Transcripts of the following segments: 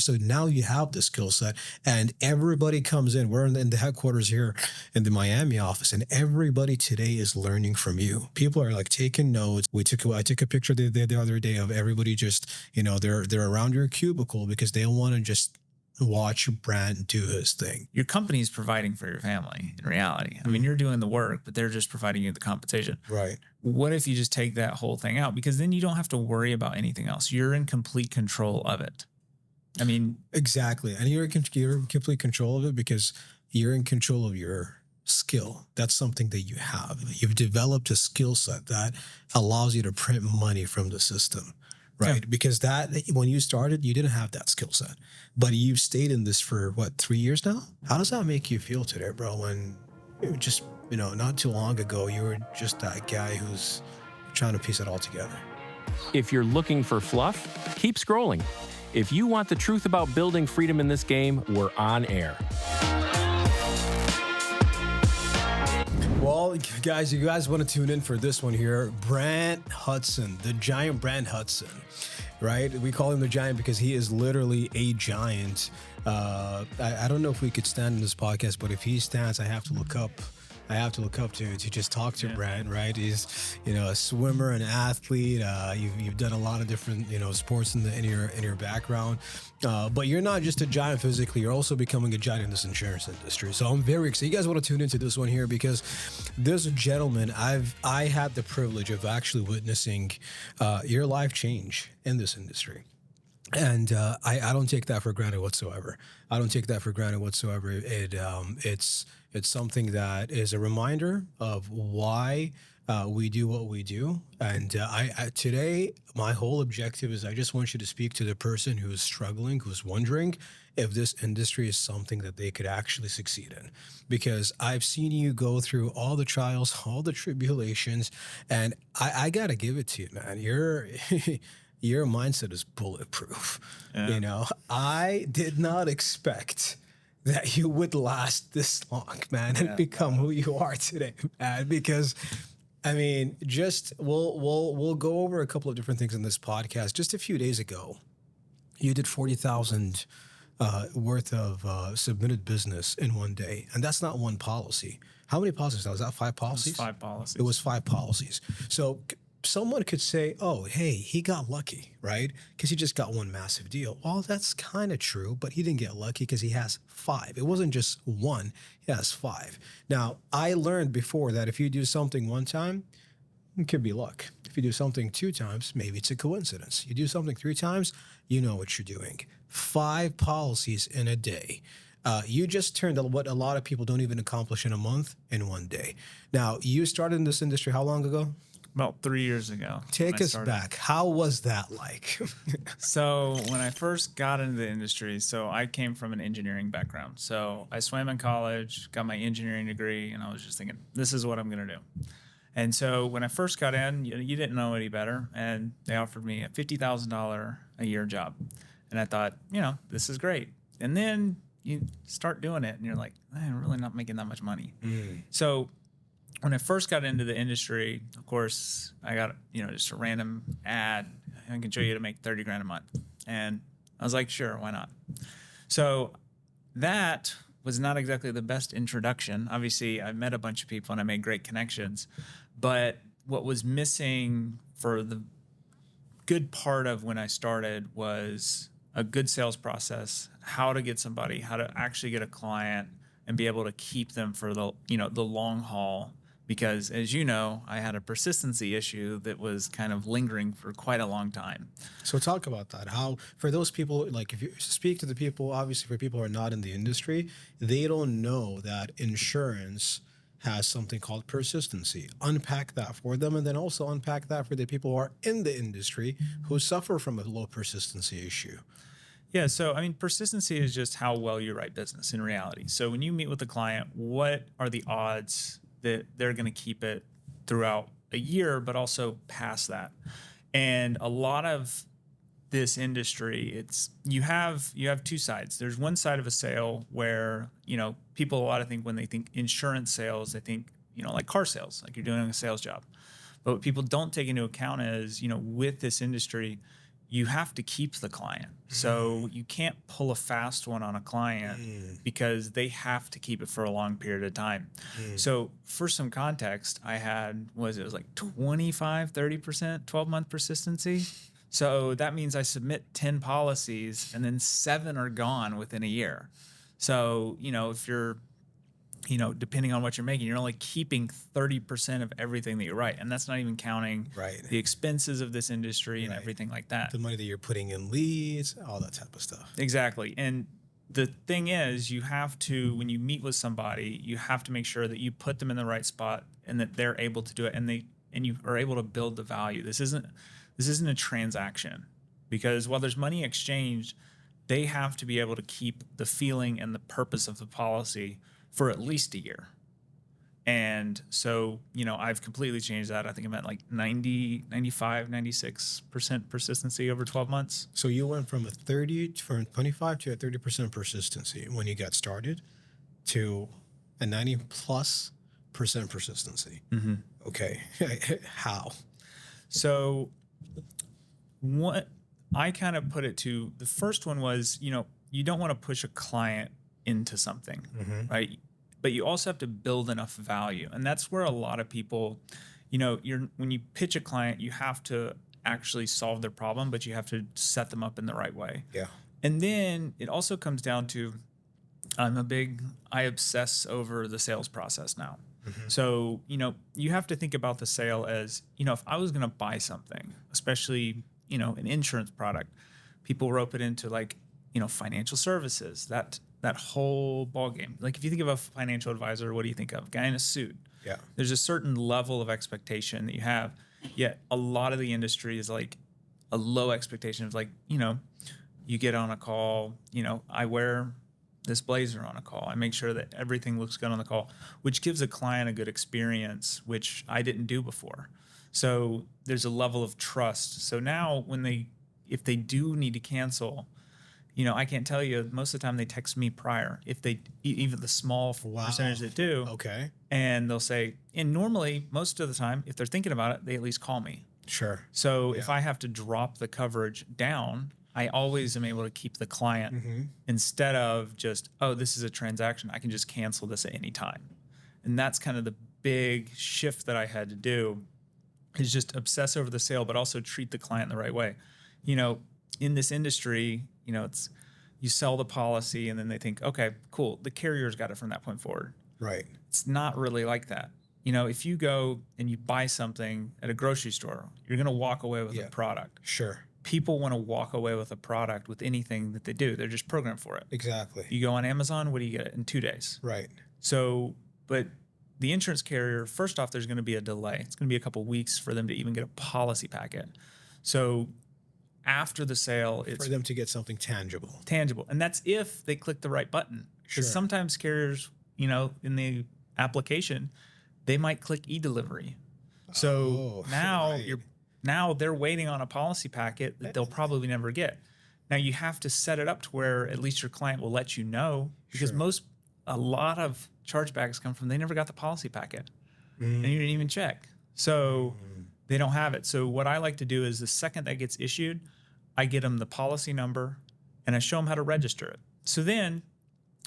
So now you have the skill set, and everybody comes in. We're in the headquarters here in the Miami office, and everybody today is learning from you. People are like taking notes. I took a picture the other day of everybody just, they're around your cubicle because they want to just watch Brandt do his thing. Your company is providing for your family in reality. I mean, you're doing the work, but they're just providing you the compensation. Right. What if you just take that whole thing out? Because then you don't have to worry about anything else. You're in complete control of it. I mean, exactly. And you're in complete control of it because you're in control of your skill. That's something that you have. You've developed a skill set that allows you to print money from the system, right? Yeah. Because when you started, you didn't have that skill set, but you've stayed in this for what, 3 years now? How does that make you feel today, bro? When it just, not too long ago, you were just that guy who's trying to piece it all together. If you're looking for fluff, keep scrolling. If you want the truth about building freedom in this game, we're on air. Well, guys, you guys want to tune in for this one here. Brandt Hudson, the giant Brandt Hudson, right? We call him the giant because he is literally a giant. I don't know if we could stand in this podcast, but if he stands, I have to look up to just talk to Brandt, right? He's, a swimmer, an athlete. You've done a lot of different, sports in your background. But you're not just a giant physically, you're also becoming a giant in this insurance industry. So I'm very excited. You guys want to tune into this one here because this gentleman, I had the privilege of actually witnessing your life change in this industry. And I don't take that for granted whatsoever. It's something that is a reminder of why we do what we do. And today, my whole objective is I just want you to speak to the person who's struggling, who's wondering if this industry is something that they could actually succeed in. Because I've seen you go through all the trials, all the tribulations, and I got to give it to you, man. Your mindset is bulletproof. Yeah. I did not expect that you would last this long, man, and become who you are today, man. Because, I mean, we'll go over a couple of different things in this podcast. Just a few days ago, you did 40,000 worth of submitted business in one day, and that's not one policy. How many policies? Was that 5 policies? It was 5 policies. It was 5 policies. So someone could say, oh, hey, he got lucky, right? Because he just got one massive deal. Well, that's kind of true, but he didn't get lucky because he has 5. It wasn't just one, he has 5. Now, I learned before that if you do something one time, it could be luck. If you do something 2 times, maybe it's a coincidence. You do something 3 times, you know what you're doing. 5 policies in a day. You just turned what a lot of people don't even accomplish in a month in one day. Now, you started in this industry how long ago? About 3 years ago. Take us back. How was that like? So when I first got into the industry, so I came from an engineering background. So I swam in college, got my engineering degree, and I was just thinking, this is what I'm going to do. And so when I first got in, you didn't know any better, and they offered me a $50,000 a year job. And I thought, this is great. And then you start doing it, and you're like, I'm really not making that much money. So when I first got into the industry, of course, I got, just a random ad. I can show you to make 30 grand a month. And I was like, sure, why not? So that was not exactly the best introduction. Obviously, I met a bunch of people and I made great connections. But what was missing for the good part of when I started was a good sales process, how to get somebody, how to actually get a client and be able to keep them for the long haul. Because as you know, I had a persistency issue that was kind of lingering for quite a long time. So talk about that. How, for those people, like if you speak to the people, obviously for people who are not in the industry, they don't know that insurance has something called persistency. Unpack that for them, and then also unpack that for the people who are in the industry who suffer from a low persistency issue. Yeah, so I mean, persistency is just how well you write business in reality. So when you meet with a client, what are the odds that they're going to keep it throughout a year, but also past that? And a lot of this industry, it's you have 2 sides. There's one side of a sale where, people a lot of think when they think insurance sales, they think, like car sales, like you're doing a sales job. But what people don't take into account is, with this industry, you have to keep the client. So you can't pull a fast one on a client because they have to keep it for a long period of time. So for some context, I had, it was like 25, 30%, 12-month persistency. So that means I submit 10 policies and then 7 are gone within a year. So, if you're, depending on what you're making, you're only keeping 30% of everything that you write. And that's not even counting the expenses of this industry and everything like that. The money that you're putting in leads, all that type of stuff. Exactly. And the thing is, you have to, when you meet with somebody, you have to make sure that you put them in the right spot and that they're able to do it, and you are able to build the value. This isn't a transaction, because while there's money exchanged, they have to be able to keep the feeling and the purpose of the policy for at least a year. And so, I've completely changed that. I think I'm at like 90, 95, 96% persistency over 12 months. So you went from 25 to a 30% persistency when you got started to a 90+% persistency. Okay. How? So what I kind of put it to, the first one was, you don't want to push a client into something, right? But you also have to build enough value. And that's where a lot of people, when you pitch a client, you have to actually solve their problem, but you have to set them up in the right way. Yeah. And then it also comes down to, I obsess over the sales process now. So, you have to think about the sale as, if I was going to buy something, especially, an insurance product, people rope it into like, financial services, that whole ballgame. Like if you think of a financial advisor, what do you think of? Guy in a suit. Yeah. There's a certain level of expectation that you have. Yet a lot of the industry is like a low expectation of like, you get on a call, I wear this blazer on a call. I make sure that everything looks good on the call, which gives a client a good experience, which I didn't do before. So there's a level of trust. So now if they do need to cancel, I can't tell you, most of the time they text me prior, if they, even the small percentage that do. Okay. And they'll say, and normally most of the time, if they're thinking about it, they at least call me. Sure. So if I have to drop the coverage down, I always am able to keep the client instead of just, oh, this is a transaction, I can just cancel this at any time. And that's kind of the big shift that I had to do, is just obsess over the sale, but also treat the client the right way. In this industry, it's, you sell the policy and then they think, okay, cool, the carrier's got it from that point forward. Right. It's not really like that. If you go and you buy something at a grocery store, you're going to walk away with a product. Sure. People want to walk away with a product with anything that they do. They're just programmed for it. Exactly. You go on Amazon, what do you get in 2 days? Right. So, but the insurance carrier, first off, there's going to be a delay. It's going to be a couple weeks for them to even get a policy packet. So after the sale, it's for them to get something tangible. And that's if they click the right button. Because sometimes carriers, in the application, they might click e-delivery. So now they're waiting on a policy packet that they'll probably never get. Now you have to set it up to where at least your client will let you know, because a lot of chargebacks come from they never got the policy packet and you didn't even check. So they don't have it. So what I like to do is the second that gets issued, I get them the policy number and I show them how to register it. So then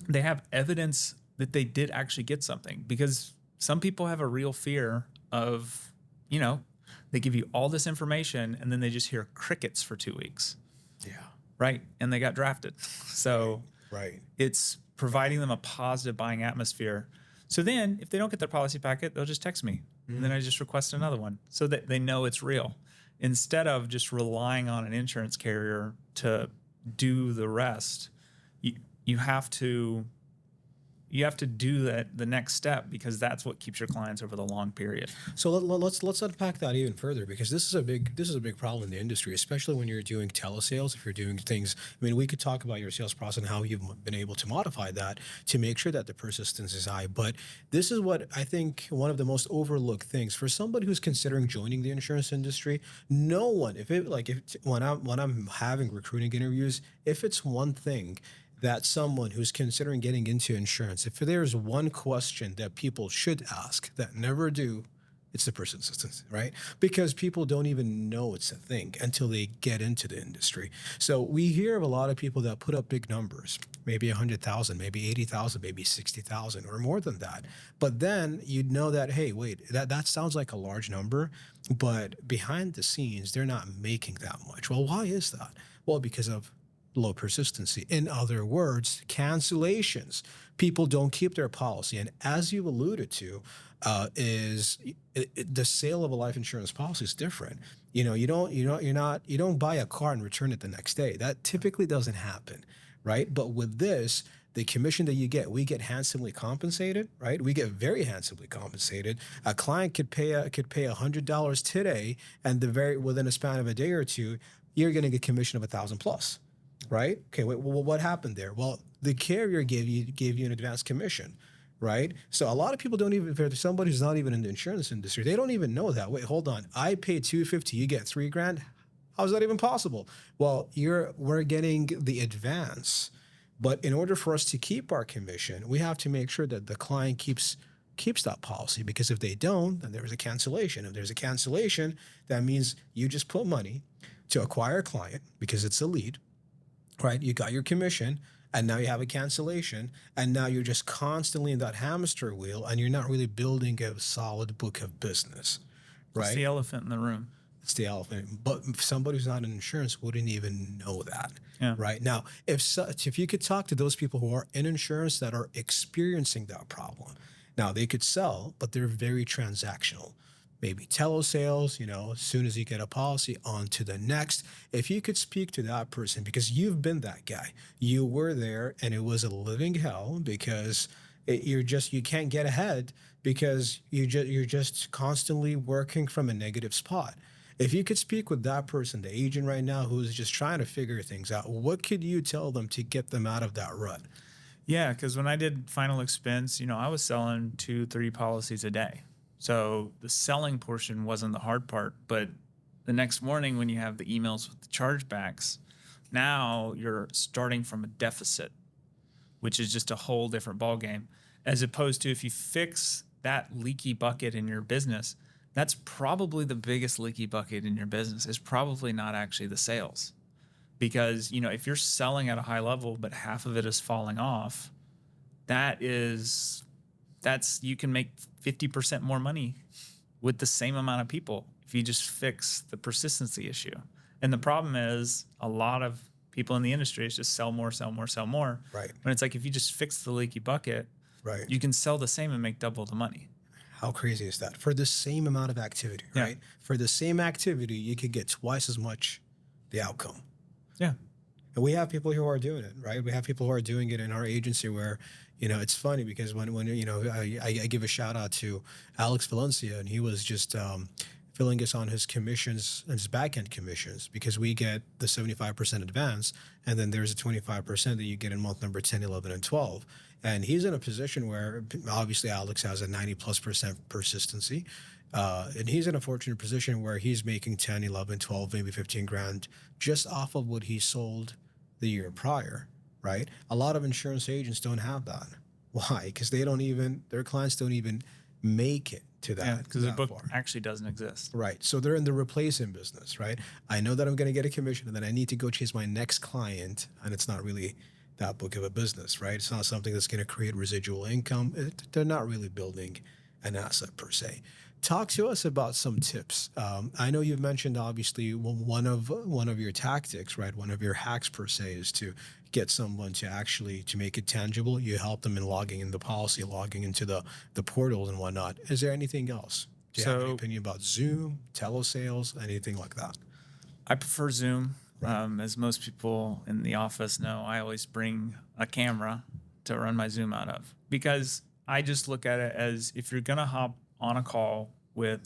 they have evidence that they did actually get something, because some people have a real fear of, they give you all this information and then they just hear crickets for 2 weeks. Yeah. Right. And they got drafted. So right. It's providing them a positive buying atmosphere. So then if they don't get their policy packet, they'll just text me. And then I just request another one so that they know it's real, instead of just relying on an insurance carrier to do the rest. You have to do that, the next step, because that's what keeps your clients over the long period. So let's unpack that even further, because this is a big problem in the industry, especially when you're doing telesales. If you're doing things, we could talk about your sales process and how you've been able to modify that to make sure that the persistence is high. But this is what I think one of the most overlooked things for somebody who's considering joining the insurance industry. No one, when I'm having recruiting interviews, if it's one thing that someone who's considering getting into insurance, if there's one question that people should ask that never do, It's the persistency, right? Because people don't even know it's a thing until they get into the industry. So we hear of a lot of people that put up big numbers, maybe 100,000, maybe 80,000, maybe 60,000 or more than that. But then you'd know that, hey, wait, that sounds like a large number, but behind the scenes, they're not making that much. Well, why is that? Well, because of low persistency. In other words, cancellations. People don't keep their policy. And as you alluded to, the sale of a life insurance policy is different. You don't buy a car and return it the next day. That typically doesn't happen, right? But with this, the commission that you get, we get handsomely compensated, right? We get very handsomely compensated. A client could pay $100 today, and within a span of a day or two, you're going to get commission of 1,000 plus, right? Okay, wait, well, what happened there? Well, the carrier gave you an advanced commission, right? So a lot of people don't even, if there's somebody who's not even in the insurance industry, they don't even know that. Wait, hold on. I pay $250, you get $3,000. How is that even possible? Well, we're getting the advance, but in order for us to keep our commission, we have to make sure that the client keeps that policy, because if they don't, then there's a cancellation. If there's a cancellation, that means you just put money to acquire a client because it's a lead, right? You got your commission, and now you have a cancellation, and now you're just constantly in that hamster wheel, and you're not really building a solid book of business, right? It's the elephant in the room. It's the elephant. But somebody who's not in insurance wouldn't even know that, Yeah. right? Now, if you could talk to those people who are in insurance that are experiencing that problem, now they could sell, but they're very transactional. Maybe telesales, as soon as you get a policy, on to the next. If you could speak to that person, because you've been that guy, you were there, and it was a living hell, because you can't get ahead because you're just constantly working from a negative spot. If you could speak with that person, the agent right now who's just trying to figure things out, what could you tell them to get them out of that rut? Yeah, because when I did final expense, I was selling 2-3 policies a day. So the selling portion wasn't the hard part, but the next morning when you have the emails with the chargebacks, now you're starting from a deficit, which is just a whole different ballgame, as opposed to if you fix that leaky bucket in your business. That's probably the biggest leaky bucket in your business. Is probably not actually the sales, because if you're selling at a high level but half of it is falling off, you can make 50% more money with the same amount of people if you just fix the persistency issue. And the problem is a lot of people in the industry is just sell more, sell more, sell more. Right. When it's like, if you just fix the leaky bucket, right, you can sell the same and make double the money. How crazy is that? For the same amount of activity, right? Yeah. For the same activity, you could get twice as much the outcome. Yeah. And we have people who are doing it, right? We have people who are doing it in our agency where, it's funny because when I give a shout out to Alex Valencia, and he was just filling us on his commissions and his back end commissions, because we get the 75% advance, and then there's a 25% that you get in month number 10, 11, and 12. And he's in a position where obviously Alex has a 90+% persistency. And he's in a fortunate position where he's making 10, 11, 12, maybe $15,000 just off of what he sold the year prior, right? A lot of insurance agents don't have that. Why? Because their clients don't even make it to that. Yeah, because the book far. actually doesn't exist. Right. So they're in the replacing business, right? I know that I'm going to get a commission, and then I need to go chase my next client, and it's not really that book of a business, right? It's not something that's going to create residual income. They're not really building an asset per se. Talk to us about some tips. I know you've mentioned obviously one of your tactics, right? One of your hacks per se is to get someone to make it tangible. You help them in logging in the policy, logging into the portals and whatnot. Is there anything else? Do you have any opinion about Zoom, telesales, anything like that? I prefer Zoom. As most people in the office know, I always bring a camera to run my Zoom out of, because I just look at it as, if you're going to hop on a call with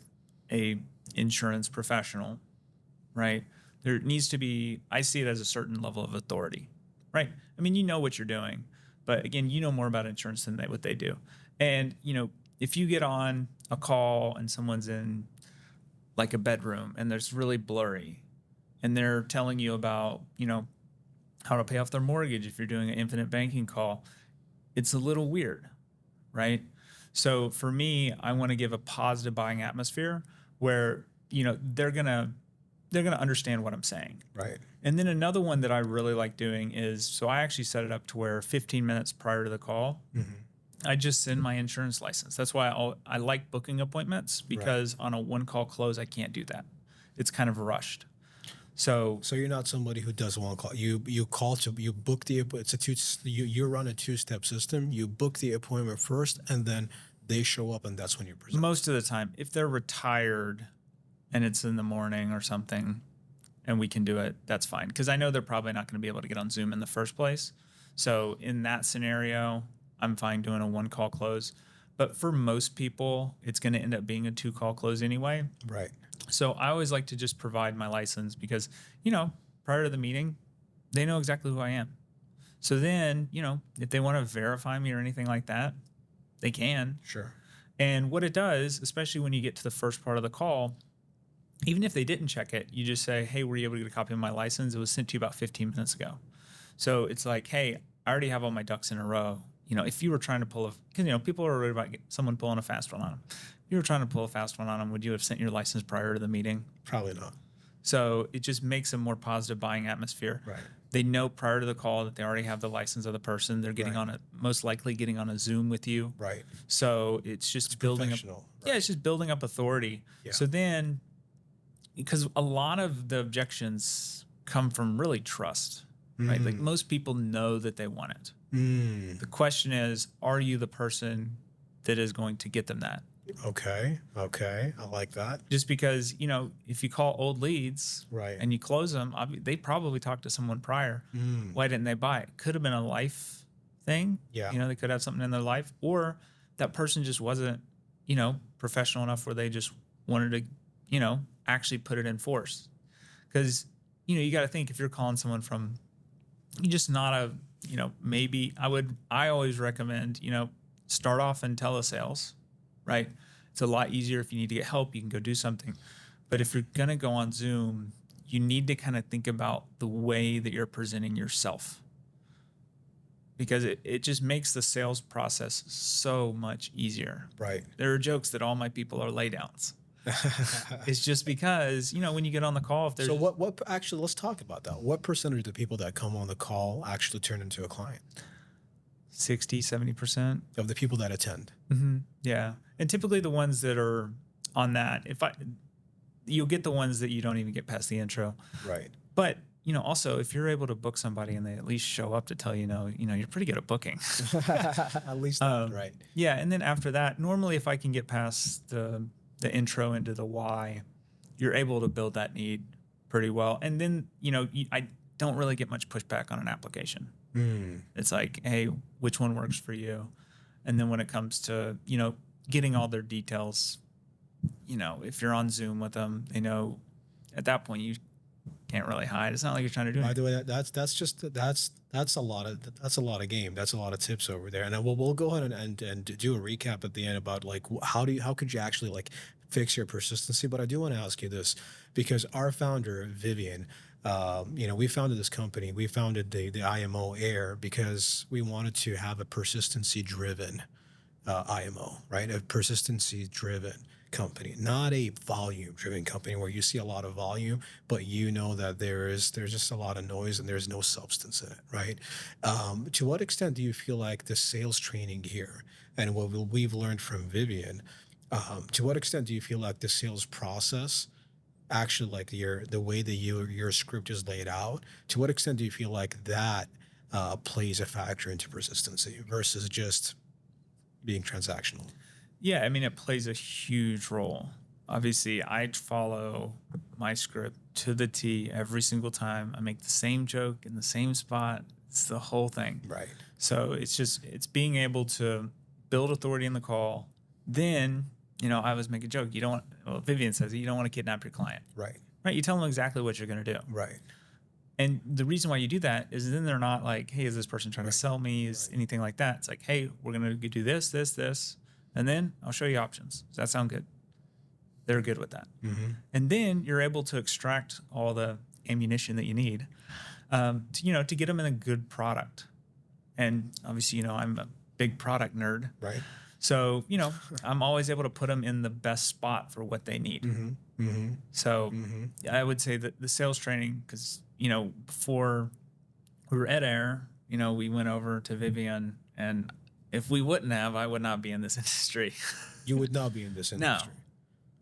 a insurance professional, right, there needs to be, I see it as a certain level of authority, right? I mean, you know what you're doing, but again, you know more about insurance than what they do. And, if you get on a call and someone's in like a bedroom and there's really blurry, and they're telling you about, how to pay off their mortgage if you're doing an infinite banking call, it's a little weird, right? So for me, I want to give a positive buying atmosphere where, they're going to understand what I'm saying. Right. And then another one that I really like doing is, so I actually set it up to where 15 minutes prior to the call, I just send my insurance license. That's why I like booking appointments, because on a one call close, I can't do that. It's kind of rushed. So you're not somebody who does one call. You book you run a 2-step system. You book the appointment first, and then they show up, and that's when you present. most of the time, if they're retired and it's in the morning or something and we can do it, that's fine. Because I know they're probably not going to be able to get on Zoom in the first place. So in that scenario, I'm fine doing a 1-call close. But for most people, it's going to end up being a 2-call close anyway. Right. So I always like to just provide my license because, prior to the meeting, they know exactly who I am. So then, if they want to verify me or anything like that, they can. Sure. And what it does, especially when you get to the first part of the call, even if they didn't check it, you just say, hey, were you able to get a copy of my license? It was sent to you about 15 minutes ago. So it's like, hey, I already have all my ducks in a row. If you were trying to because, people are worried about someone pulling a fast one on them. If you were trying to pull a fast one on them, would you have sent your license prior to the meeting? Probably not. So it just makes a more positive buying atmosphere. Right. They know prior to the call that they already have the license of the person. They're getting most likely getting on a Zoom with you. Right. So it's just building up. Right. Yeah, it's just building up authority. Yeah. So then, because a lot of the objections come from really trust, right? Like most people know that they want it. The question is, are you the person that is going to get them that? Okay. I like that. Just because, if you call old leads and you close them, they probably talked to someone prior. Why didn't they buy it? Could have been a life thing. Yeah. They could have something in their life, or that person just wasn't, professional enough where they just wanted to, actually put it in force. Because, you got to think, if you're calling someone from, you just not a, maybe I always recommend, start off in telesales, right? It's a lot easier if you need to get help, you can go do something. But if you're going to go on Zoom, you need to kind of think about the way that you're presenting yourself, because it just makes the sales process so much easier. Right. There are jokes that all my people are laydowns. It's just because, when you get on the call, if there's... So what actually, let's talk about that. What percentage of the people that come on the call actually turn into a client? 60, 70%. Of the people that attend. Mm-hmm. Yeah. And typically the ones that are on that, you'll get the ones that you don't even get past the intro. Right. But, also if you're able to book somebody and they at least show up to tell you're pretty good at booking. At least that, right. Yeah. And then after that, normally if I can get past the intro into the why, you're able to build that need pretty well. And then, I don't really get much pushback on an application. It's like, hey, which one works for you? And then when it comes to, getting all their details, if you're on Zoom with them, they know at that point you can't really hide. It's not like you're trying to do anything. By the way, that's a lot of game. That's a lot of tips over there. And then we'll go ahead and do a recap at the end about like how could you actually like fix your persistency. But I do want to ask you this, because our founder Vivian, we founded this company. We founded the IMO Air because we wanted to have a persistency driven IMO, right? A persistency driven company, not a volume driven company where you see a lot of volume, but that there's just a lot of noise and there's no substance in it, right? To what extent do you feel like the sales training here and what we've learned from Vivian, to what extent do you feel like the sales process, actually like the way that your script is laid out, to what extent do you feel like that plays a factor into persistency versus just being transactional? Yeah, I mean, it plays a huge role. Obviously, I follow my script to the T every single time. I make the same joke in the same spot. It's the whole thing. Right. So it's being able to build authority in the call. Then, I always make a joke. Vivian says you don't want to kidnap your client. Right. Right. You tell them exactly what you're going to do. Right. And the reason why you do that is then they're not like, hey, is this person trying to sell me? Is anything like that? It's like, hey, we're going to do this, this, this. And then I'll show you options. Does that sound good? They're good with that. Mm-hmm. And then you're able to extract all the ammunition that you need to get them in a good product. And obviously, I'm a big product nerd. Right. So, I'm always able to put them in the best spot for what they need. So I would say that the sales training, because, before we were at Air, we went over to Vivian, and if we wouldn't have, I would not be in this industry. You would not be in this industry.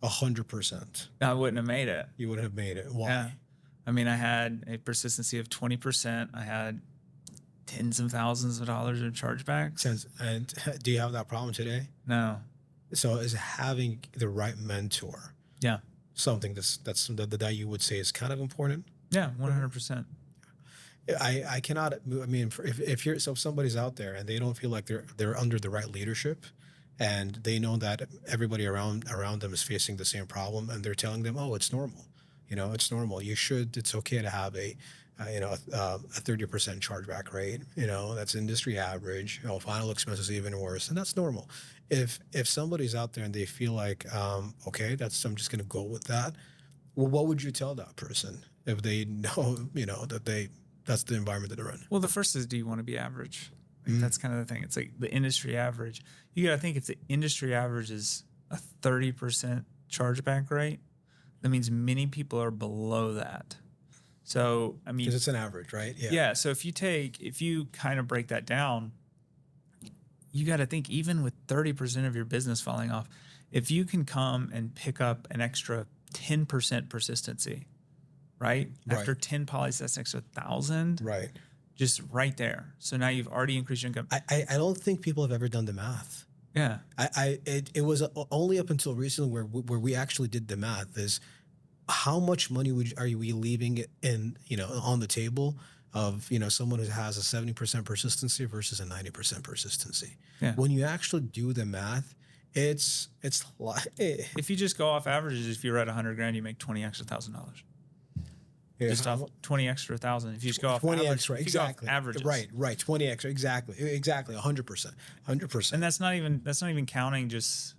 100%. I wouldn't have made it. You wouldn't have made it. Why? Yeah. I mean, I had a persistency of 20%. I had tens of thousands of dollars in chargebacks. And do you have that problem today? No. So is having the right mentor Yeah. something that you would say is kind of important? Yeah, 100%. I cannot. I mean, if somebody's out there and they don't feel like they're under the right leadership, and they know that everybody around them is facing the same problem, and they're telling them, "Oh, it's normal. It's normal. It's okay to have a 30% chargeback rate. That's industry average. Final expenses even worse, and that's normal." If somebody's out there and they feel like, okay, I'm just going to go with that. Well, what would you tell that person if they know, that's the environment that they're in? Well, the first is, do you want to be average? That's kind of the thing. It's like the industry average. You got to think, if the industry average is a 30% chargeback rate, that means many people are below that. So, I mean, because it's an average, right? Yeah. So if you kind of break that down, you got to think, even with 30% of your business falling off, if you can come and pick up an extra 10% persistency, right? After 10 policies, that's an extra 1,000. Right. Just right there. So now you've already increased your income. I don't think people have ever done the math. Yeah. It was only up until recently where we actually did the math, is how much money are we leaving in, on the table of, someone who has a 70% persistency versus a 90% persistency. Yeah. When you actually do the math, it's like, if you just go off averages, if you're at $100,000, you make 20 extra $1,000. Yeah. Just off 20 extra 1,000. If you just go off 20 average, extra, exactly. Averages. Right. 20 extra, exactly, 100%. And that's not even counting just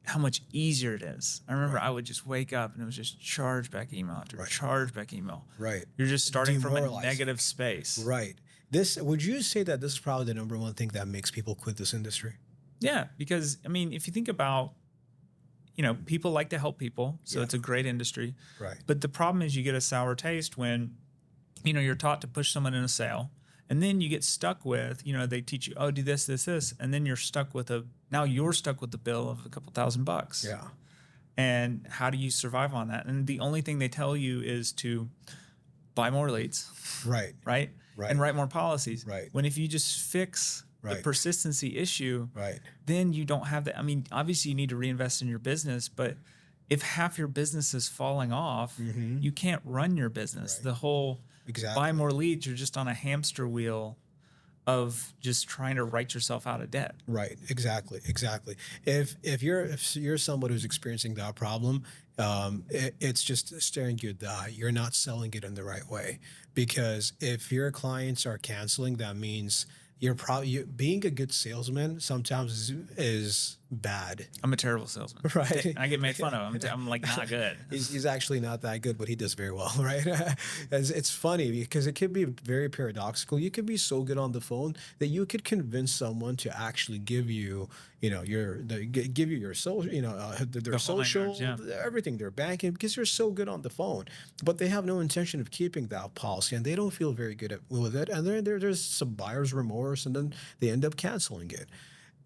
how much easier it is. I remember I would just wake up and it was just chargeback email after chargeback email. Right. You're just starting from a negative space. Right. Would you say that this is probably the number one thing that makes people quit this industry? Yeah, because I mean, if you think about, people like to help people, so it's a great industry. Right. But the problem is you get a sour taste when, you're taught to push someone in a sale, and then you get stuck with, they teach you, oh, do this, this, this, and then you're stuck with the bill of a couple $1,000. Yeah. And how do you survive on that? And the only thing they tell you is to buy more leads. Right. Right. And write more policies. Right. When if you just fix the persistency issue, then you don't have that. I mean, obviously you need to reinvest in your business, but if half your business is falling off, you can't run your business. The whole buy more leads, you're just on a hamster wheel of just trying to write yourself out of debt. Right. Exactly. If you're somebody who's experiencing that problem, it's just staring you in the eye. You're not selling it in the right way, because if your clients are canceling, that means you're probably being a good salesman sometimes is bad. I'm a terrible salesman. Right. I get made fun of. I'm like not good. He's actually not that good, but he does very well, right? It's funny because it could be very paradoxical. You could be so good on the phone that you could convince someone to actually give you, give you your social, their social, everything, their banking, because you're so good on the phone. But they have no intention of keeping that policy, and they don't feel very good with it. And there's some buyer's remorse, and then they end up canceling it.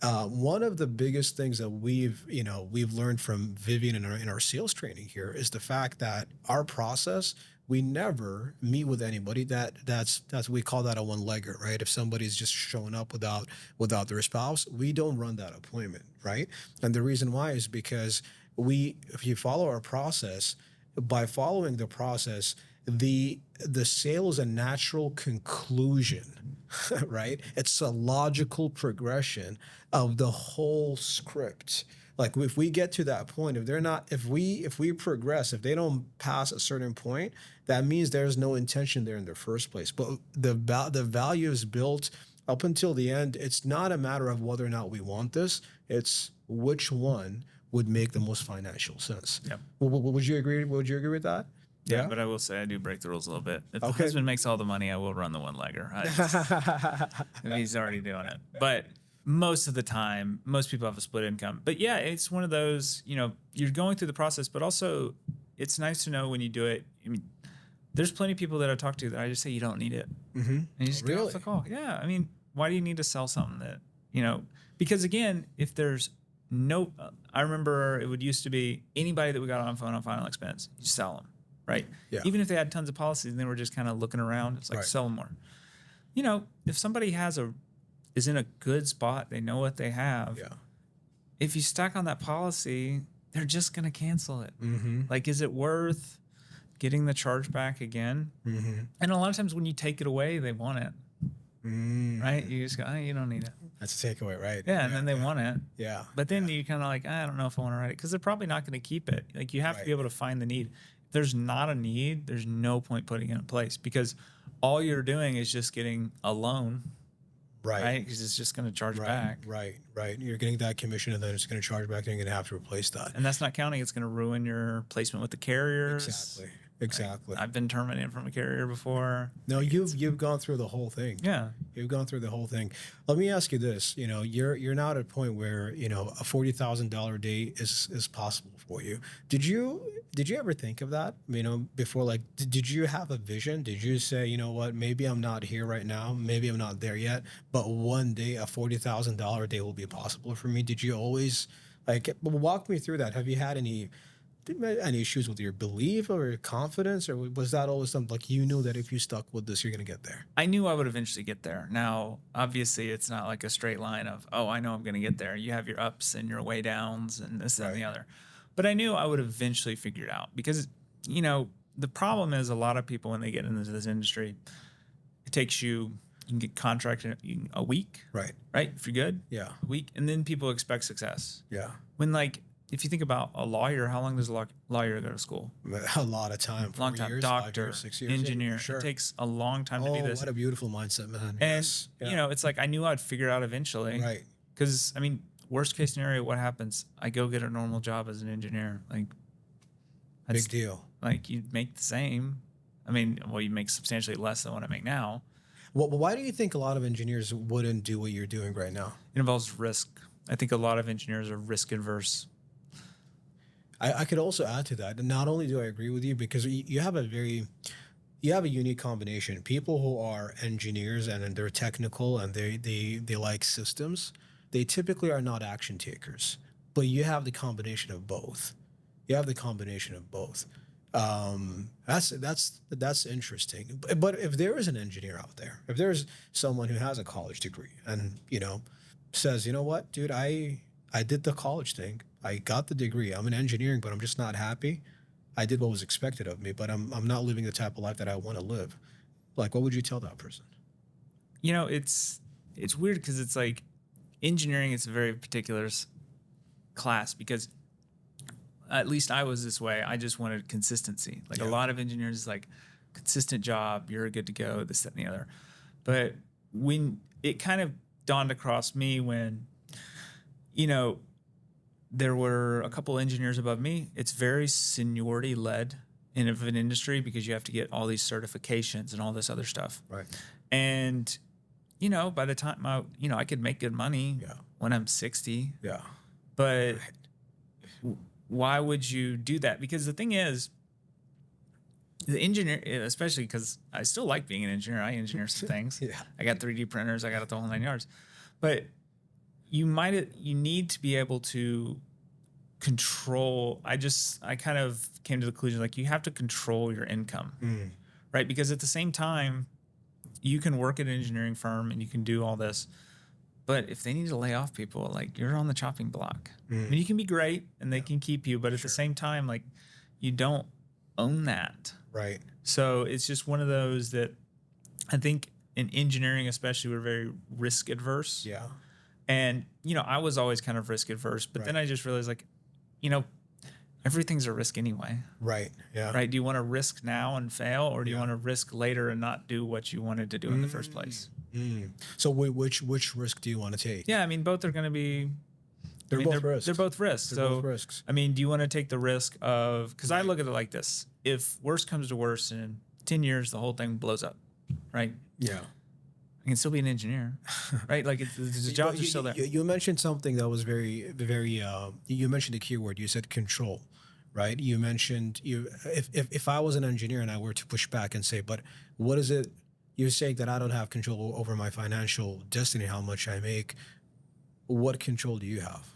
One of the biggest things that we've learned from Vivian in our sales training here is the fact that our process, we never meet with anybody that's we call that a one-legger, right? If somebody's just showing up without their spouse, we don't run that appointment, right? And the reason why is because if you follow our process, by following the process, the sale is a natural conclusion, right? It's a logical progression of the whole script. Like if we get to that point, if we progress, if they don't pass a certain point, that means there's no intention there in the first place. But the value is built up until the end. It's not a matter of whether or not we want this. It's which one would make the most financial sense. Yep. Would you agree? Would you agree with that? Yeah, but I will say I do break the rules a little bit. If the husband makes all the money, I will run the one-legger. He's already doing it. But Most of the time, most people have a split income. But yeah, it's one of those, you're going through the process, but also it's nice to know when you do it. I mean, there's plenty of people that I talk to that I just say, you don't need it. Mm-hmm. And you just get off the call. Yeah. I mean, why do you need to sell something that, because again, if there's I remember it would used to be anybody that we got on phone on final expense, you sell them, right? Yeah. Even if they had tons of policies and they were just kind of looking around, it's like, sell them more. If somebody is in a good spot, they know what they have. Yeah. If you stack on that policy, they're just going to cancel it. Mm-hmm. Like, is it worth getting the charge back again? Mm-hmm. And a lot of times when you take it away, they want it. Mm-hmm. Right? You just go, you don't need it. That's a takeaway, right? Yeah, and then they want it. Yeah. But then you kind of like, I don't know if I want to write it, because they're probably not going to keep it. Like, you have to be able to find the need. If there's not a need, there's no point putting it in place, because all you're doing is just getting a loan. Right. Because it's just going to charge back. Right. You're getting that commission, and then it's going to charge back, and you're going to have to replace that. And that's not counting. It's going to ruin your placement with the carriers. Exactly. I've been terminated from a carrier before. No, you've gone through the whole thing. Yeah. You've gone through the whole thing. Let me ask you this. You're now at a point where, a $40,000 day is possible for you. Did you ever think of that? Before, like, did you have a vision? Did you say, you know what, maybe I'm not here right now, maybe I'm not there yet, but one day a $40,000 day will be possible for me? Did you always, like, walk me through that? Have you had any issues with your belief or your confidence, or was that always something like you knew that if you stuck with this, you're going to get there? I knew I would eventually get there. Now, obviously, it's not like a straight line of, I know I'm going to get there. You have your ups and your way downs and this and the other. But I knew I would eventually figure it out, because, the problem is a lot of people, when they get into this industry, it takes you can get contracted a week. Right. If you're good. Yeah. A week. And then people expect success. Yeah. When, like, if you think about a lawyer, how long does a lawyer go to school? A lot of time. 4 years, doctor, 5 years, 6 years, engineer. Sure. It takes a long time to do this. What a beautiful mindset, man. And, it's like I knew I'd figure it out eventually. Right. Because, worst case scenario, what happens? I go get a normal job as an engineer. Like, big deal. Like, you make the same. You make substantially less than what I make now. Well, why do you think a lot of engineers wouldn't do what you're doing right now? It involves risk. I think a lot of engineers are risk adverse. I could also add to that. And not only do I agree with you, because you have a unique combination. People who are engineers and they're technical and they like systems, they typically are not action takers. But you have the combination of both. That's interesting. But if there is an engineer out there, if there's someone who has a college degree and says, you know what, dude, I did the college thing. I got the degree. I'm in engineering, but I'm just not happy. I did what was expected of me, but I'm not living the type of life that I want to live. Like, what would you tell that person? It's weird, because it's like engineering is a very particular class, because at least I was this way. I just wanted consistency. Like, a lot of engineers, like, consistent job, you're good to go, this, that, and the other. But when it kind of dawned across me when, there were a couple engineers above me, it's very seniority led in an industry, because you have to get all these certifications and all this other stuff. Right. And, by the time I could make good money when I'm 60. Yeah. But why would you do that? Because the thing is, the engineer, especially because I still like being an engineer. I engineer some things. I got 3D printers. I got the whole 9 yards. But you need to be able to control. I kind of came to the conclusion, like, you have to control your income, right? Because at the same time, you can work at an engineering firm and you can do all this, but if they need to lay off people, like, you're on the chopping block. You can be great and they can keep you, but at the same time, like, you don't own that. Right. So it's just one of those that I think in engineering, especially, we're very risk adverse. Yeah. And, I was always kind of risk adverse, but then I just realized, like, everything's a risk anyway. Right. Yeah. Right. Do you want to risk now and fail, or do you want to risk later and not do what you wanted to do in the first place? So which risk do you want to take? Yeah. Both are going to be, They're both risks. They're both risks. They're both risks. Do you want to take the risk of, because I look at it like this, if worst comes to worst, in 10 years, the whole thing blows up. Right. Yeah. I can still be an engineer, right? Like the jobs are still there. You mentioned something that was very. You mentioned the keyword. You said control, right? You mentioned if I was an engineer and I were to push back and say, but what is it? You're saying that I don't have control over my financial destiny, how much I make. What control do you have?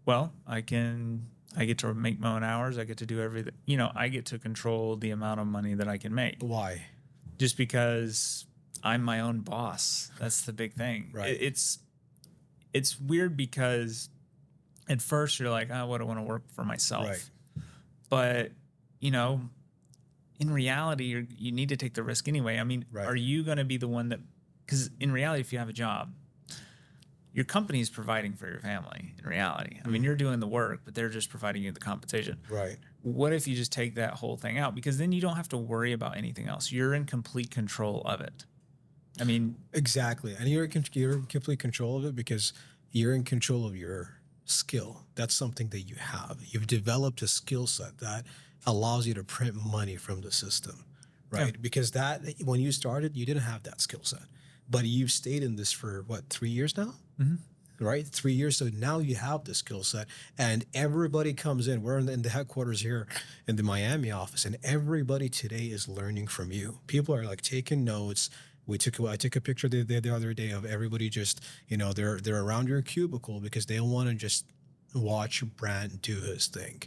Well, I get to make my own hours. I get to do everything. I get to control the amount of money that I can make. Why? Just because I'm my own boss. That's the big thing. Right. It's weird because at first you're like, oh, what, I want to work for myself. Right. But, in reality, you need to take the risk anyway. I mean, Right. Are you going to be the one that, because in reality, if you have a job, your company is providing for your family in reality. I mean, you're doing the work, but they're just providing you the compensation. Right. What if you just take that whole thing out? Because then you don't have to worry about anything else. You're in complete control of it. I mean, Exactly. And you're in complete control of it because you're in control of your skill. That's something that you have. You've developed a skill set that allows you to print money from the system, right? Yeah. Because that when you started, you didn't have that skill set, but you've stayed in this for what, 3 years now? Right? 3 years. So now you have the skill set and everybody comes in. We're in the headquarters here in the Miami office and everybody today is learning from you. People are like taking notes. I took a picture the other day of everybody just, they're around your cubicle because they want to just watch Brandt do his thing.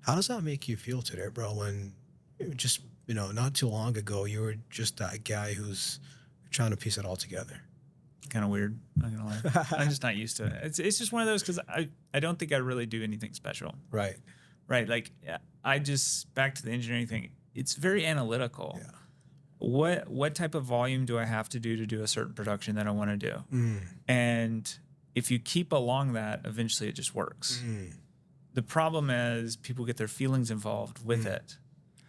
How does that make you feel today, bro? When just, not too long ago, you were just that guy who's trying to piece it all together. kind of weird. I'm not gonna lie. I'm just not used to it. It's just one of those because I don't think I really do anything special. Right. Right. Like I just back to the engineering thing. It's very analytical. Yeah. What type of volume do I have to do a certain production that I want to do? And if you keep along that, eventually it just works. The problem is people get their feelings involved with it.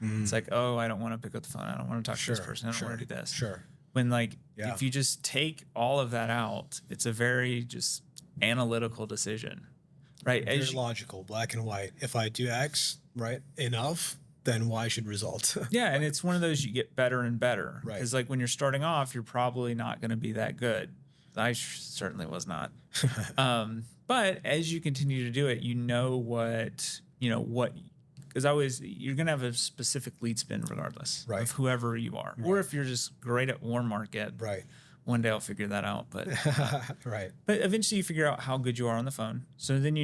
It's like, oh, I don't want to pick up the phone. I don't want to talk to this person. I don't want to do this. Sure. When if you just take all of that out, it's a very just analytical decision, right? Very logical, black and white. If I do X, right, enough, then Y should result. Yeah, and it's one of those you get better and better. Right. Because when you're starting off, you're probably not going to be that good. I certainly was not. But as you continue to do it, because you're going to have a specific lead spin regardless of whoever you are. Right. Or if you're just great at warm market, right. One day I'll figure that out. But right. But eventually you figure out how good you are on the phone. So then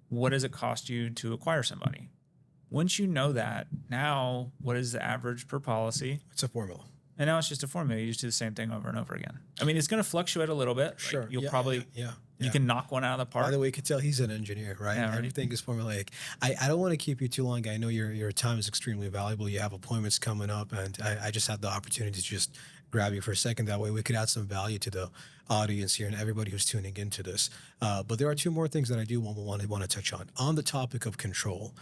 what does it cost you to acquire somebody? Once you know that, now what is the average per policy? It's a formula. And now it's just a formula. You just do the same thing over and over again. I mean, it's going to fluctuate a little bit. Sure. Like you'll probably you can knock one out of the park. By the way, you can tell he's an engineer, right? Yeah, right. Everything is formulaic. I don't want to keep you too long. I know your time is extremely valuable. You have appointments coming up, and I just had the opportunity to just grab you for a second. That way we could add some value to the audience here and everybody who's tuning into this. But there are two more things that I do want to touch on. On the topic of control,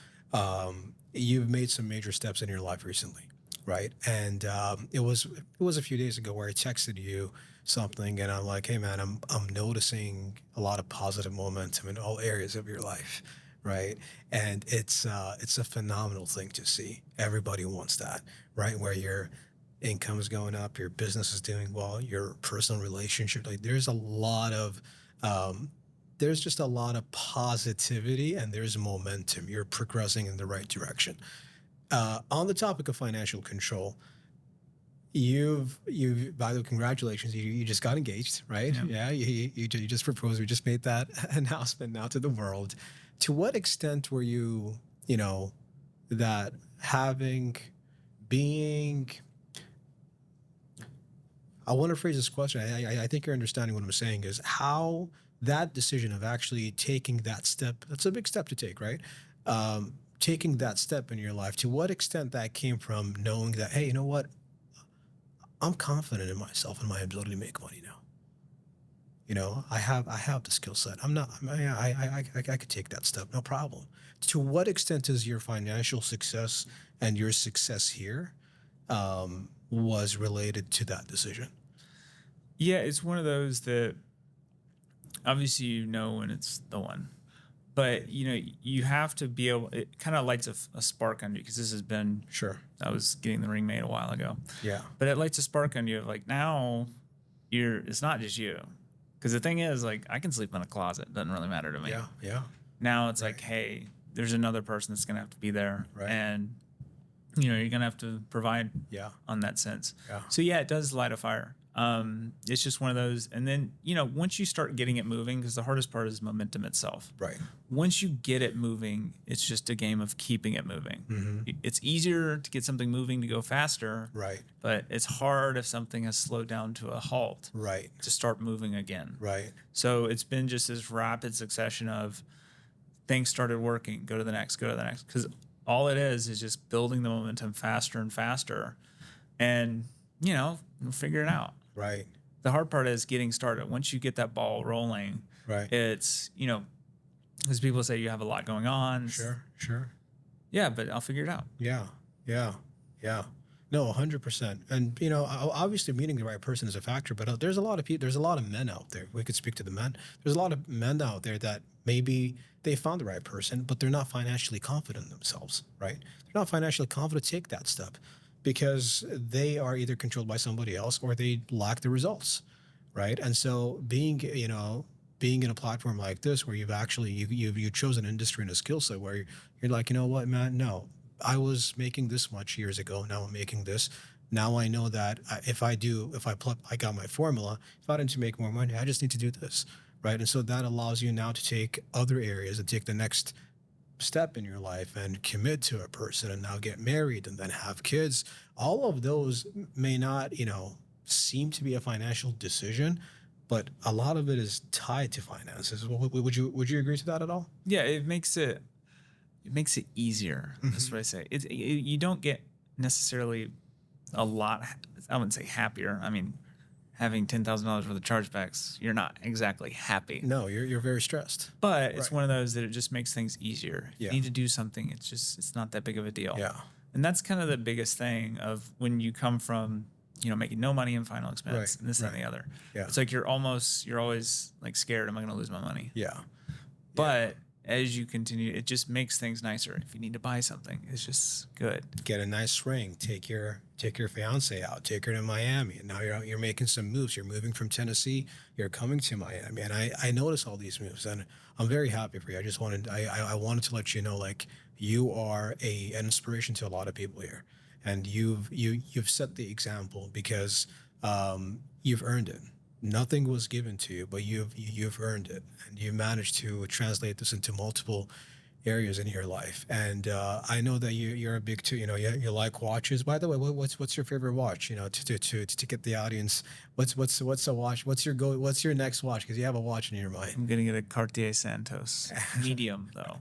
you've made some major steps in your life recently. Right. And it was a few days ago where I texted you something and I'm like, hey man, I'm noticing a lot of positive momentum in all areas of your life. Right. And it's a phenomenal thing to see. Everybody wants that, right? Where your income is going up, your business is doing well, your personal relationship, there's just a lot of positivity and there's momentum. You're progressing in the right direction. On the topic of financial control, you've by the way, congratulations, you just got engaged, right? Yeah, you just proposed. We just made that announcement now to the world. To what extent were you, that I want to phrase this question. I think you're understanding what I'm saying is how that decision of actually taking that step, that's a big step to take, right? Taking that step in your life, to what extent that came from knowing that, hey, you know what? I'm confident in myself and my ability to make money now. I have the skill set. I could take that step, no problem. To what extent is your financial success and your success here was related to that decision? Yeah, it's one of those that obviously when it's the one. But, you have to be able, it kind of lights a spark under you because this has been, Sure. I was getting the ring made a while ago. Yeah. But it lights a spark under you of now it's not just you. Because the thing is, like, I can sleep in a closet. Doesn't really matter to me. Yeah. Yeah. Now it's like, hey, there's another person that's going to have to be there. Right. And, you know, you're going to have to provide Yeah. on that sense. Yeah. So, yeah, it does light a fire. It's just one of those. And then, you know, once you start getting it moving, because the hardest part is momentum itself. Right. Once you get it moving, it's just a game of keeping it moving. Mm-hmm. It's easier to get something moving to go faster. Right. But it's hard if something has slowed down to a halt Right. to start moving again. Right. So it's been just this rapid succession of things started working, go to the next, go to the next. Because all it is just building the momentum faster and faster. And, you know, we'll figure it out. Right. The hard part is getting started. Once you get that ball rolling, Right. it's, you know, because people say you have a lot going on. Sure. Sure. Yeah, but I'll figure it out. Yeah. Yeah. Yeah. No, 100%. And, you know, obviously meeting the right person is a factor, but there's a lot of people, there's a lot of men out there. We could speak to the men. There's a lot of men out there that maybe they found the right person, but they're not financially confident in themselves, right? They're not financially confident to take that step because they are either controlled by somebody else or they lack the results, right? And so being in a platform like this where you've actually, you chose an industry and a skill set where you're like, you know what, man, no, I was making this much years ago. Now I'm making this. Now I know that I got my formula. If I didn't make more money, I just need to do this, right? And so that allows you now to take other areas and take the next step in your life and commit to a person and now get married and then have kids. All of those may not, you know, seem to be a financial decision, but a lot of it is tied to finances. Would you agree to that at all? Yeah, it makes it easier. That's what I say. You don't get necessarily a lot. I wouldn't say happier. I mean, having $10,000 worth of chargebacks, you're not exactly happy. No, you're very stressed. But it's one of those that it just makes things easier. Yeah. You need to do something. It's not that big of a deal. Yeah. And that's kind of the biggest thing of when you come from, you know, making no money in final expense Right, and this and the other. Yeah. It's like you're always like scared, am I going to lose my money? Yeah. But as you continue, it just makes things nicer. If you need to buy something, it's just good. Get a nice ring. Take your fiance out. Take her to Miami. And now you're making some moves. You're moving from Tennessee. You're coming to Miami. And I notice all these moves, and I'm very happy for you. I wanted to let you know, like, you are an inspiration to a lot of people here, and you've set the example because you've earned it. Nothing was given to you, but you've earned it, and you managed to translate this into multiple areas in your life. And I know that you're a big too. You know, you like watches. By the way, what's your favorite watch? You know, to get the audience, what's a watch? What's your next watch? Because you have a watch in your mind. I'm gonna get a Cartier Santos, medium though.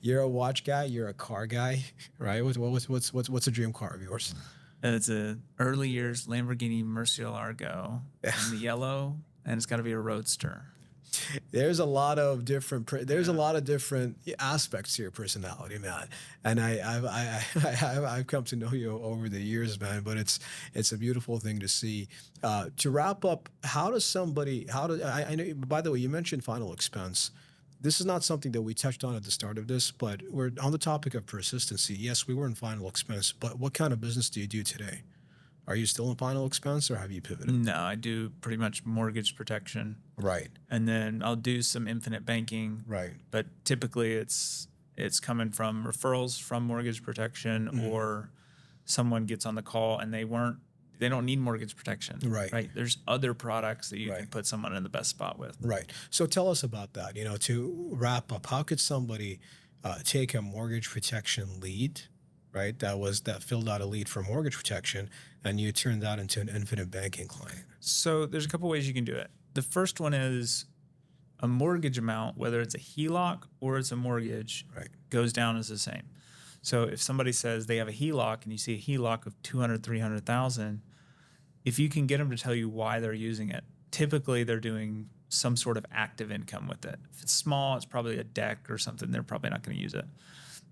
You're a watch guy. You're a car guy, right? What's a dream car of yours? It's a early years Lamborghini Murcielago in the yellow, and it's got to be a roadster. There's a lot of different aspects to your personality, man. And I've come to know you over the years, man. But it's a beautiful thing to see. To wrap up, I know? By the way, you mentioned final expense. This is not something that we touched on at the start of this, but we're on the topic of persistency. Yes, we were in final expense, but what kind of business do you do today? Are you still in final expense or have you pivoted? No, I do pretty much mortgage protection. Right. And then I'll do some infinite banking. Right. But typically it's coming from referrals from mortgage protection or someone gets on the call and they don't need mortgage protection. Right. Right. There's other products that you can put someone in the best spot with. Right. So tell us about that. You know, to wrap up, how could somebody take a mortgage protection lead, right? That filled out a lead for mortgage protection, and you turn that into an infinite banking client? So there's a couple ways you can do it. The first one is a mortgage amount, whether it's a HELOC or it's a mortgage, goes down as the same. So if somebody says they have a HELOC and you see a HELOC of 200, 300,000, if you can get them to tell you why they're using it, typically they're doing some sort of active income with it. If it's small, it's probably a deck or something. They're probably not going to use it.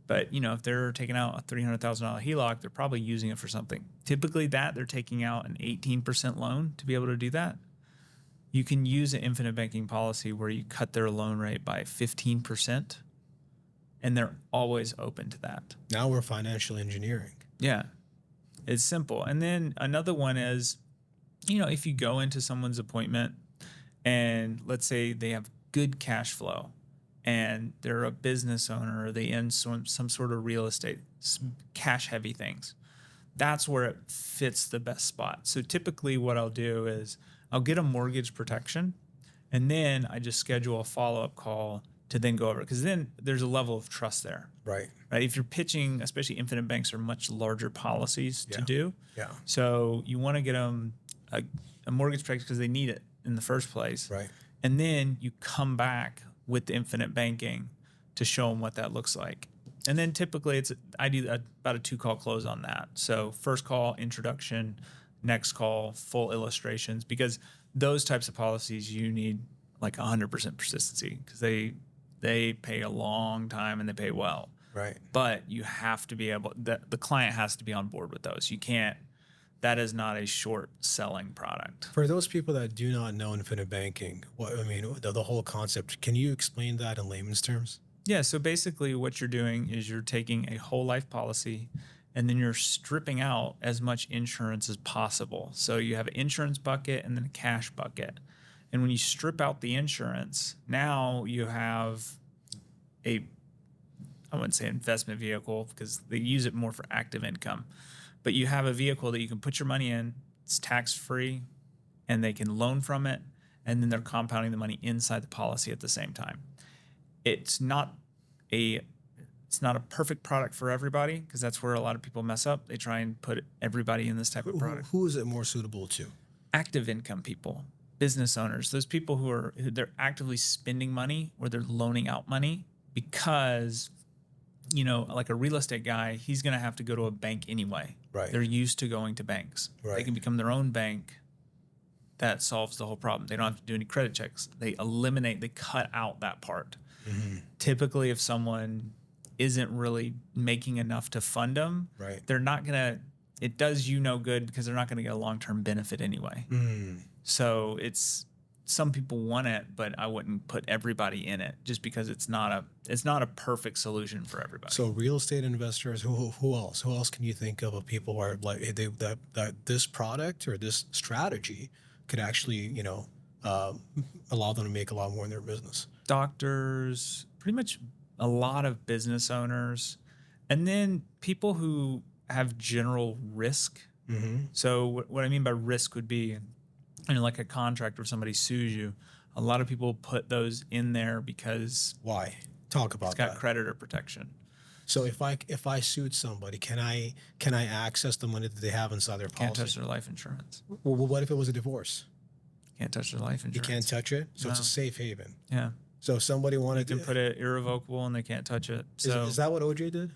But, you know, if they're taking out a $300,000 HELOC, they're probably using it for something. Typically they're taking out an 18% loan to be able to do that. You can use an infinite banking policy where you cut their loan rate by 15%, and they're always open to that. Now we're financial engineering. Yeah, it's simple. And then another one is if you go into someone's appointment and let's say they have good cash flow and they're a business owner or they own some sort of real estate, cash heavy things, that's where it fits the best spot. So typically what I'll do is I'll get a mortgage protection and then I just schedule a follow-up call to then go over it, because then there's a level of trust there. Right. If you're pitching, especially infinite banks are much larger policies to do. Yeah. So you want to get them a mortgage protection because they need it in the first place. Right. And then you come back with the infinite banking to show them what that looks like. And then typically I do about a 2-call close on that. So first call, introduction, next call, full illustrations, because those types of policies you need like 100% persistency because they pay a long time and they pay well. Right. But you have to be able, the client has to be on board with those. You can't, that is not a short selling product. For those people that do not know infinite banking, the whole concept, can you explain that in layman's terms? Yeah. So basically what you're doing is you're taking a whole life policy and then you're stripping out as much insurance as possible. So you have an insurance bucket and then a cash bucket. And when you strip out the insurance, now you have I wouldn't say investment vehicle because they use it more for active income, but you have a vehicle that you can put your money in, it's tax free, and they can loan from it, and then they're compounding the money inside the policy at the same time. It's not a perfect product for everybody because that's where a lot of people mess up. They try and put everybody in this type of product. Who is it more suitable to? Active income people, business owners, those people they're actively spending money or they're loaning out money because, like a real estate guy, he's going to have to go to a bank anyway. Right. They're used to going to banks. Right. They can become their own bank. That solves the whole problem. They don't have to do any credit checks. They cut out that part. Mm-hmm. Typically, if someone isn't really making enough to fund them, right, they're not going to, it does you no good because they're not going to get a long-term benefit anyway. Mm. So some people want it, but I wouldn't put everybody in it just because it's not a perfect solution for everybody. So real estate investors, who else? Who else can you think of people who are like that this product or this strategy could actually, allow them to make a lot more in their business? Doctors, pretty much a lot of business owners, and then people who have general risk. Mm-hmm. So what I mean by risk would be, like a contract where somebody sues you. A lot of people put those in there because why? Talk about that. It's got creditor protection. So if I sued somebody, can I access the money that they have inside their policy? Can't touch their life insurance. Well, what if it was a divorce? Can't touch their life insurance. You can't touch it, so It's a safe haven. Yeah. So if somebody wanted to put it irrevocable and they can't touch it. So is that what OJ did?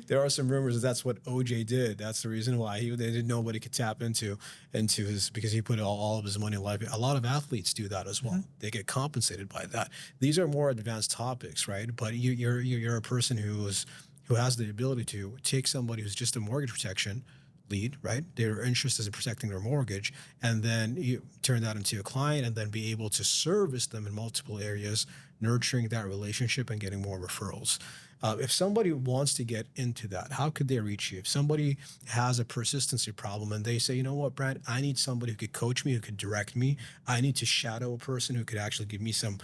There are some rumors that's what OJ did. That's the reason why they didn't know what he could tap into his, because he put all of his money in life. A lot of athletes do that as well. Mm-hmm. They get compensated by that. These are more advanced topics, right? But you're a person who has the ability to take somebody who's just a mortgage protection lead, right? Their interest is in protecting their mortgage, and then you turn that into a client and then be able to service them in multiple areas, nurturing that relationship and getting more referrals. If somebody wants to get into that, how could they reach you? If somebody has a persistency problem and they say, you know what, Brandt, I need somebody who could coach me, who could direct me. I need to shadow a person who could actually give me some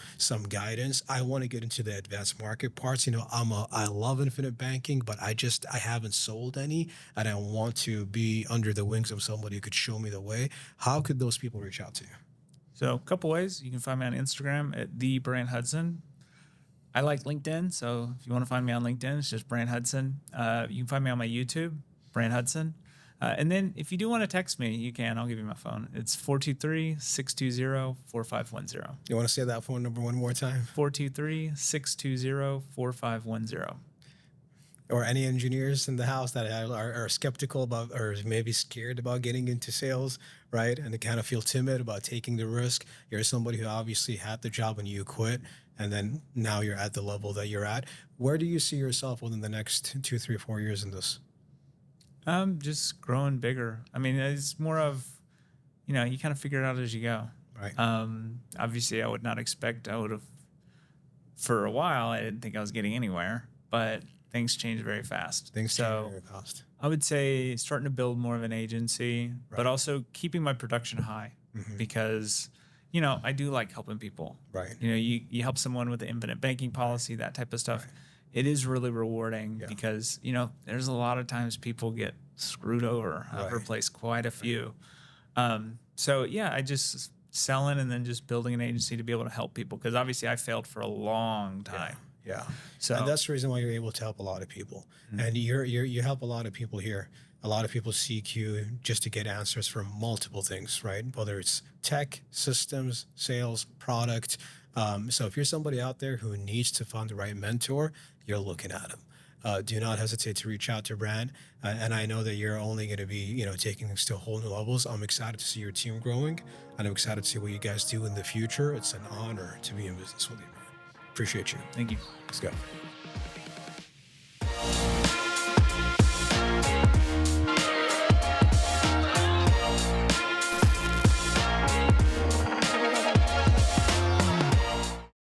guidance. I want to get into the advanced market parts. I love infinite banking, but I haven't sold any, and I want to be under the wings of somebody who could show me the way. How could those people reach out to you? So a couple ways. You can find me on Instagram at the Brandt Hudson. I like LinkedIn, so if you want to find me on LinkedIn, it's just Brandt Hudson. You can find me on my YouTube, Brandt Hudson. And then if you do want to text me, you can. I'll give you my phone. It's 423-620-4510. You want to say that phone number one more time? 423-620-4510. Or any engineers in the house that are skeptical about, or maybe scared about getting into sales, right? And they kind of feel timid about taking the risk. You're somebody who obviously had the job and you quit, and then now you're at the level that you're at. Where do you see yourself within the next 2, 3, 4 years in this? Just growing bigger. I mean, it's more of, you kind of figure it out as you go. Right. Obviously, I would not expect, for a while, I didn't think I was getting anywhere. But things change very fast. Things so change very fast. I would say starting to build more of an agency, but also keeping my production high because, I do like helping people. Right. You help someone with the infinite banking policy, that type of stuff. It is really rewarding because, there's a lot of times people get screwed over. I've replaced quite a few. So yeah, I just selling and then just building an agency to be able to help people because obviously I failed for a long time. Yeah. So And that's the reason why you're able to help a lot of people. And you help a lot of people here. A lot of people seek you just to get answers for multiple things, right? Whether it's tech, systems, sales, product. So if you're somebody out there who needs to find the right mentor, you're looking at him. Do not hesitate to reach out to Brandt. And I know that you're only going to be, taking things to whole new levels. I'm excited to see your team growing, and I'm excited to see what you guys do in the future. It's an honor to be in business with you, man. Appreciate you. thank you. Let's go.